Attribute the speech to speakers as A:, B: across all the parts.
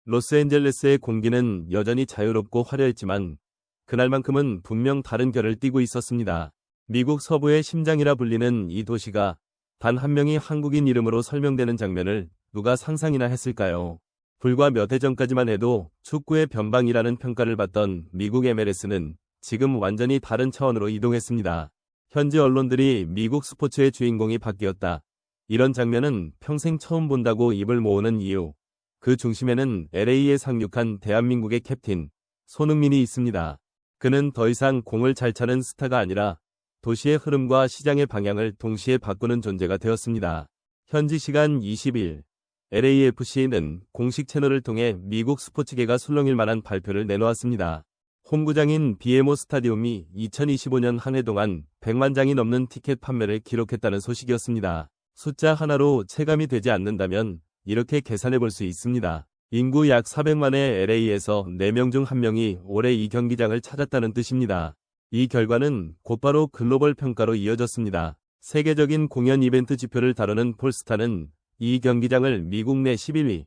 A: 로스앤젤레스의 공기는 여전히 자유롭고 화려했지만 그날만큼은 분명 다른 결을 띠고 있었습니다. 미국 서부의 심장이라 불리는 이 도시가 단 한 명이 한국인 이름으로 설명되는 장면을 누가 상상이나 했을까요? 불과 몇 해 전까지만 해도 축구의 변방이라는 평가를 받던 미국 MLS는 지금 완전히 다른 차원으로 이동했습니다. 현지 언론들이 미국 스포츠의 주인공이 바뀌었다. 이런 장면은 평생 처음 본다고 입을 모으는 이유. 그 중심에는 LA에 상륙한 대한민국의 캡틴 손흥민이 있습니다. 그는 더 이상 공을 잘 차는 스타가 아니라 도시의 흐름과 시장의 방향을 동시에 바꾸는 존재가 되었습니다. 현지 시간 20일 LAFC는 공식 채널을 통해 미국 스포츠계가 술렁일 만한 발표를 내놓았습니다. 홈구장인 BMO 스타디움이 2025년 한 해 동안 100만 장이 넘는 티켓 판매를 기록했다는 소식이었습니다. 숫자 하나로 체감이 되지 않는다면 이렇게 계산해 볼 수 있습니다. 인구 약 400만의 LA에서 4명 중 1명이 올해 이 경기장을 찾았다는 뜻입니다. 이 결과는 곧바로 글로벌 평가로 이어졌습니다. 세계적인 공연 이벤트 지표를 다루는 폴스타는 이 경기장을 미국 내 11위,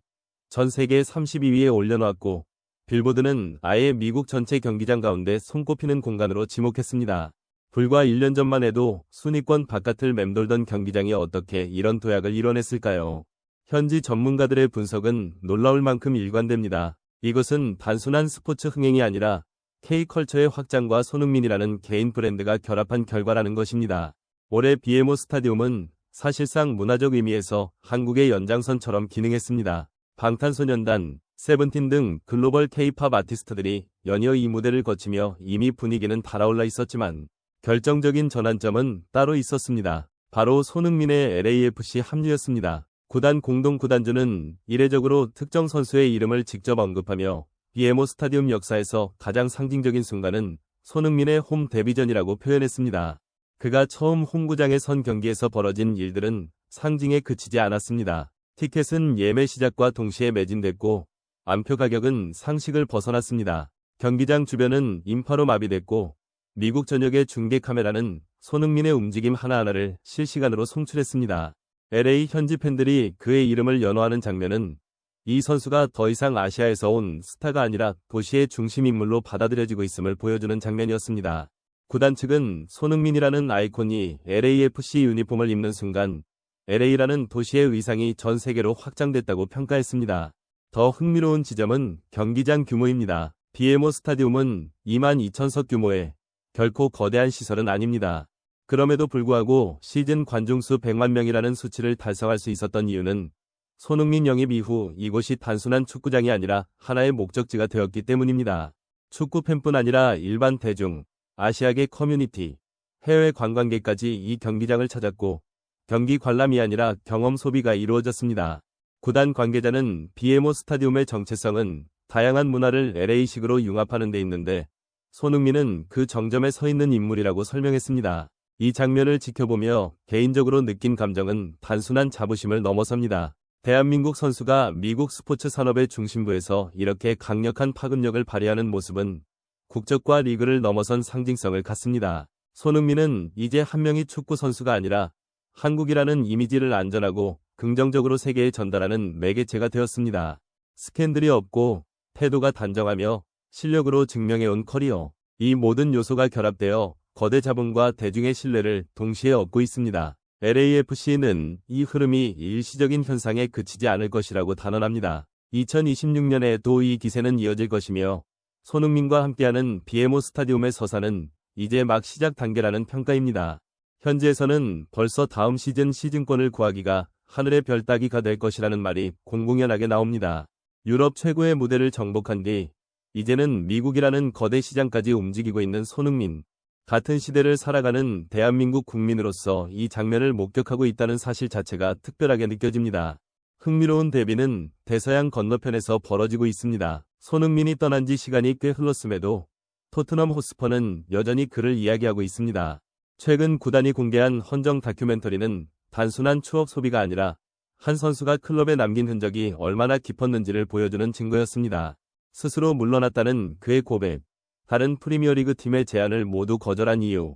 A: 전 세계 32위에 올려놓았고 빌보드는 아예 미국 전체 경기장 가운데 손꼽히는 공간으로 지목했습니다. 불과 1년 전만 해도 순위권 바깥을 맴돌던 경기장이 어떻게 이런 도약을 이뤄냈을까요? 현지 전문가들의 분석은 놀라울 만큼 일관됩니다. 이것은 단순한 스포츠 흥행이 아니라 K컬처의 확장과 손흥민이라는 개인 브랜드가 결합한 결과라는 것입니다. 올해 BMO 스타디움은 사실상 문화적 의미에서 한국의 연장선처럼 기능했습니다. 방탄소년단, 세븐틴 등 글로벌 K-팝 아티스트들이 연이어 이 무대를 거치며 이미 분위기는 달아올라 있었지만 결정적인 전환점은 따로 있었습니다. 바로 손흥민의 LAFC 합류였습니다. 구단 공동 구단주는 이례적으로 특정 선수의 이름을 직접 언급하며 BMO 스타디움 역사에서 가장 상징적인 순간은 손흥민의 홈 데뷔전이라고 표현했습니다. 그가 처음 홈구장에 선 경기에서 벌어진 일들은 상징에 그치지 않았습니다. 티켓은 예매 시작과 동시에 매진됐고 안표 가격은 상식을 벗어났습니다. 경기장 주변은 인파로 마비됐고 미국 전역의 중계 카메라는 손흥민의 움직임 하나하나를 실시간으로 송출했습니다. LA 현지 팬들이 그의 이름을 연호하는 장면은 이 선수가 더 이상 아시아에서 온 스타가 아니라 도시의 중심 인물로 받아들여지고 있음을 보여주는 장면이었습니다. 구단 측은 손흥민이라는 아이콘이 LAFC 유니폼을 입는 순간 LA라는 도시의 의상이 전 세계로 확장됐다고 평가했습니다. 더 흥미로운 지점은 경기장 규모입니다. BMO 스타디움은 22,000석 규모의 결코 거대한 시설은 아닙니다. 그럼에도 불구하고 시즌 관중수 100만 명이라는 수치를 달성할 수 있었던 이유는 손흥민 영입 이후 이곳이 단순한 축구장이 아니라 하나의 목적지가 되었기 때문입니다. 축구 팬뿐 아니라 일반 대중, 아시아계 커뮤니티, 해외 관광객까지 이 경기장을 찾았고 경기 관람이 아니라 경험 소비가 이루어졌습니다. 구단 관계자는 BMO 스타디움의 정체성은 다양한 문화를 LA식으로 융합하는 데 있는데 손흥민은 그 정점에 서 있는 인물이라고 설명했습니다. 이 장면을 지켜보며 개인적으로 느낀 감정은 단순한 자부심을 넘어섭니다. 대한민국 선수가 미국 스포츠 산업의 중심부에서 이렇게 강력한 파급력을 발휘하는 모습은 국적과 리그를 넘어선 상징성을 갖습니다. 손흥민은 이제 한 명의 축구 선수가 아니라 한국이라는 이미지를 안전하고 긍정적으로 세계에 전달하는 매개체가 되었습니다. 스캔들이 없고 태도가 단정하며 실력으로 증명해온 커리어. 이 모든 요소가 결합되어 거대 자본과 대중의 신뢰를 동시에 얻고 있습니다. LAFC는 이 흐름이 일시적인 현상에 그치지 않을 것이라고 단언합니다. 2026년에도 이 기세는 이어질 것이며 손흥민과 함께하는 BMO 스타디움의 서사는 이제 막 시작 단계라는 평가입니다. 현지에서는 벌써 다음 시즌 시즌권을 구하기가 하늘의 별 따기가 될 것이라는 말이 공공연하게 나옵니다. 유럽 최고의 무대를 정복한 뒤 이제는 미국이라는 거대 시장까지 움직이고 있는 손흥민. 같은 시대를 살아가는 대한민국 국민으로서 이 장면을 목격하고 있다는 사실 자체가 특별하게 느껴집니다. 흥미로운 대비는 대서양 건너편에서 벌어지고 있습니다. 손흥민이 떠난 지 시간이 꽤 흘렀음에도 토트넘 호스퍼는 여전히 그를 이야기하고 있습니다. 최근 구단이 공개한 헌정 다큐멘터리는 단순한 추억 소비가 아니라 한 선수가 클럽에 남긴 흔적이 얼마나 깊었는지를 보여주는 증거였습니다. 스스로 물러났다는 그의 고백, 다른 프리미어리그 팀의 제안을 모두 거절한 이유,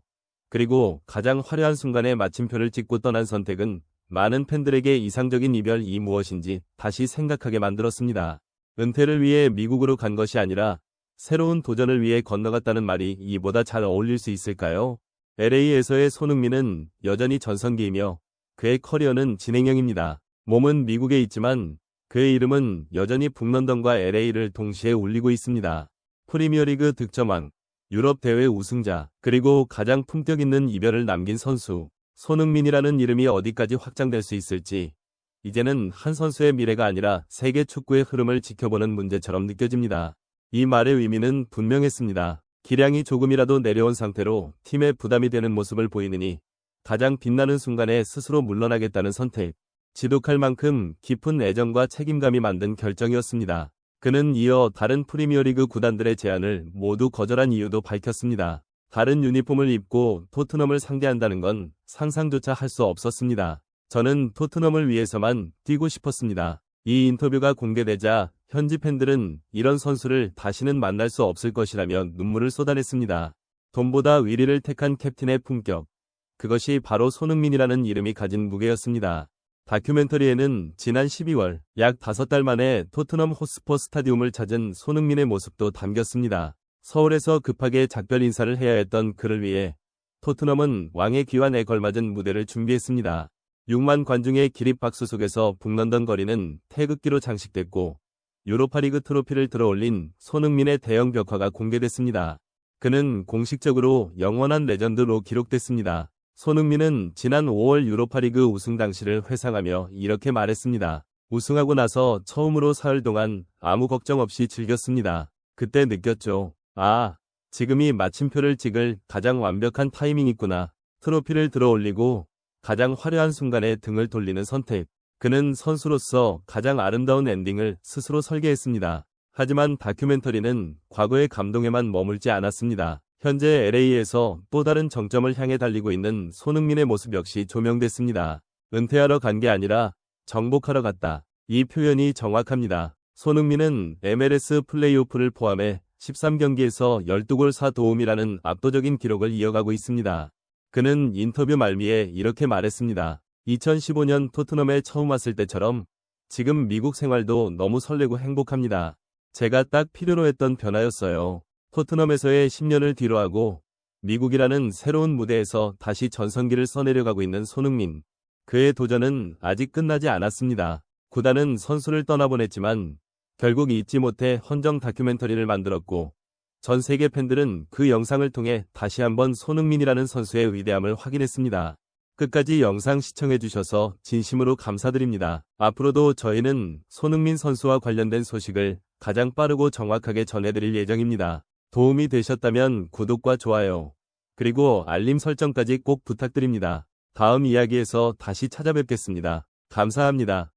A: 그리고 가장 화려한 순간에 마침표를 찍고 떠난 선택은 많은 팬들에게 이상적인 이별이 무엇인지 다시 생각하게 만들었습니다. 은퇴를 위해 미국으로 간 것이 아니라 새로운 도전을 위해 건너갔다는 말이 이보다 잘 어울릴 수 있을까요? LA에서의 손흥민은 여전히 전성기이며 그의 커리어는 진행형입니다. 몸은 미국에 있지만 그의 이름은 여전히 북런던과 LA를 동시에 울리고 있습니다. 프리미어리그 득점왕, 유럽 대회 우승자, 그리고 가장 품격 있는 이별을 남긴 선수. 손흥민이라는 이름이 어디까지 확장될 수 있을지 이제는 한 선수의 미래가 아니라 세계 축구의 흐름을 지켜보는 문제처럼 느껴집니다. 이 말의 의미는 분명했습니다. 기량이 조금이라도 내려온 상태로 팀에 부담이 되는 모습을 보이느니 가장 빛나는 순간에 스스로 물러나겠다는 선택. 지독할 만큼 깊은 애정과 책임감이 만든 결정이었습니다. 그는 이어 다른 프리미어리그 구단들의 제안을 모두 거절한 이유도 밝혔습니다. 다른 유니폼을 입고 토트넘을 상대한다는 건 상상조차 할 수 없었습니다. 저는 토트넘을 위해서만 뛰고 싶었습니다. 이 인터뷰가 공개되자 현지 팬들은 이런 선수를 다시는 만날 수 없을 것이라며 눈물을 쏟아냈습니다. 돈보다 위리를 택한 캡틴의 품격. 그것이 바로 손흥민이라는 이름이 가진 무게였습니다. 다큐멘터리에는 지난 12월 약 5달 만에 토트넘 호스퍼 스타디움을 찾은 손흥민의 모습도 담겼습니다. 서울에서 급하게 작별 인사를 해야 했던 그를 위해 토트넘은 왕의 귀환에 걸맞은 무대를 준비했습니다. 6만 관중의 기립박수 속에서 북런던 거리는 태극기로 장식됐고 유로파리그 트로피를 들어올린 손흥민의 대형 벽화가 공개됐습니다. 그는 공식적으로 영원한 레전드로 기록됐습니다. 손흥민은 지난 5월 유로파리그 우승 당시를 회상하며 이렇게 말했습니다. 우승하고 나서 처음으로 사흘 동안 아무 걱정 없이 즐겼습니다. 그때 느꼈죠. 아, 지금이 마침표를 찍을 가장 완벽한 타이밍이구나. 트로피를 들어올리고 가장 화려한 순간에 등을 돌리는 선택. 그는 선수로서 가장 아름다운 엔딩을 스스로 설계했습니다. 하지만 다큐멘터리는 과거의 감동에만 머물지 않았습니다. 현재 LA에서 또 다른 정점을 향해 달리고 있는 손흥민의 모습 역시 조명됐습니다. 은퇴하러 간 게 아니라 정복하러 갔다. 이 표현이 정확합니다. 손흥민은 MLS 플레이오프를 포함해 13경기에서 12골 4도움이라는 압도적인 기록을 이어가고 있습니다. 그는 인터뷰 말미에 이렇게 말했습니다. 2015년 토트넘에 처음 왔을 때처럼 지금 미국 생활도 너무 설레고 행복합니다. 제가 딱 필요로 했던 변화였어요. 토트넘에서의 10년을 뒤로하고 미국이라는 새로운 무대에서 다시 전성기를 써내려가고 있는 손흥민. 그의 도전은 아직 끝나지 않았습니다. 구단은 선수를 떠나보냈지만 결국 잊지 못해 헌정 다큐멘터리를 만들었고 전 세계 팬들은 그 영상을 통해 다시 한번 손흥민이라는 선수의 위대함을 확인했습니다. 끝까지 영상 시청해주셔서 진심으로 감사드립니다. 앞으로도 저희는 손흥민 선수와 관련된 소식을 가장 빠르고 정확하게 전해드릴 예정입니다. 도움이 되셨다면 구독과 좋아요, 그리고 알림 설정까지 꼭 부탁드립니다. 다음 이야기에서 다시 찾아뵙겠습니다. 감사합니다.